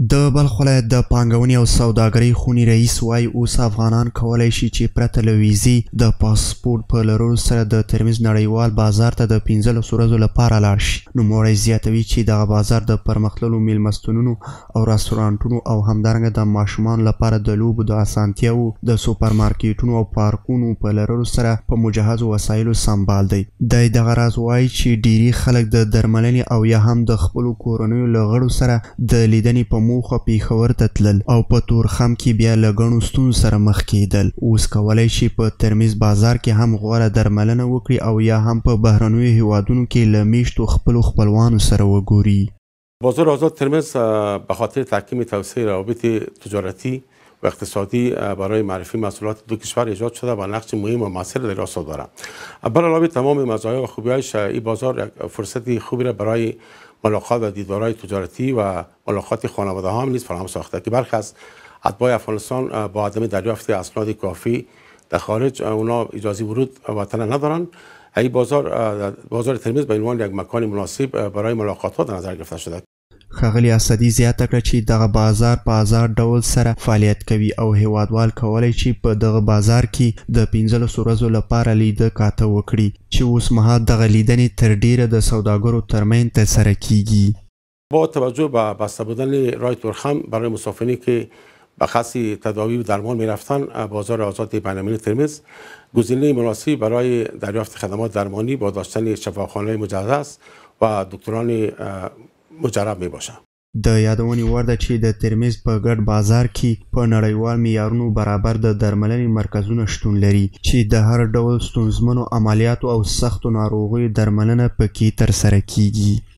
د بلخ ولایت د پانګونې او سوداګرۍ خونې رئیس وایي اوس افغانان کولی شي چې پرته له ویزې د پاسپورټ په لرلو سره د ترمز نړیوال بازار ته د 15 ورځو لپاره لاړ شي. نوموړی زیاتوي چې دغه بازار د پرمختللو میلمستونونو او رستورانتونو او همدارنګه د ماشومانو لپاره د لوبو د اسانتیاوو د سوپرمارکیټونو او پارکونو په لرلو سره په مجهزو وسایلو سمبال دی. دی دغه راز وایي چې ډیری خلک د درملنې او یا هم د خپلو کورنیو له غړو سره د لیدنې په موخه پیښور ته تلل او په تورخم کې بیا له ګڼو ستونزو سره مخ کېدل. اوس کولی شي په ترمز بازار کې هم غوره درملنه وکړي او یا هم په بهرنیو هیوادونو کې له میشتو خپلو خپلوانو سره وګوري. بازار آزاد ترمز به خاطر تحکیم توسعه روابط تجارتی و اقتصادی برای معرفی محصولات دو کشور ایجاد شده و نقش مهم و مؤثر در راست دارد. بر علاوه تمام مزایا و خوبی‌هایش این بازار فرصتی خوبی را برای ملاقات و دیدارهای تجارتی و ملاقات خانواده ها هم نیز فراهم ساخته که برخی از اتباع افغانستان با عدم دریافت اسناد کافی در خارج اونا اجازه ورود وطن ندارن. این بازار ترمز به عنوان یک مکان مناسب برای ملاقات ها در نظر گرفته شده. ښاغلي اسدي زیاته کړه چې دغه بازار په آزاد ډول سره فعالیت کوي او هیوادوال کولی شي په دغه بازار کې د 15 ورځو لپاره لیده کاته وکړي چې اوس مهال دغه لیدنې تر ډیره د سوداګرو ترمنځ ترسره کیږي. با توجه به بسته بودن راه تورخم برای مسافرینی که به قصد تداوی و درمان میرفتن، بازار آزاد بین‌المللی ترمز گزینه مناسبی برای دریافت خدمات درمانی با داشتن شفاخانه مجهز و دکتران مجرب می باشه. د یادونې وړ ده چې د ترمز په ګډ بازار کې په نړیوال معیارونو برابر د درملنې مرکزونه شتون لري چې د هر ډول ستونزمنو عملیاتو او سختو ناروغیو درملنه پکې ترسره کیږي.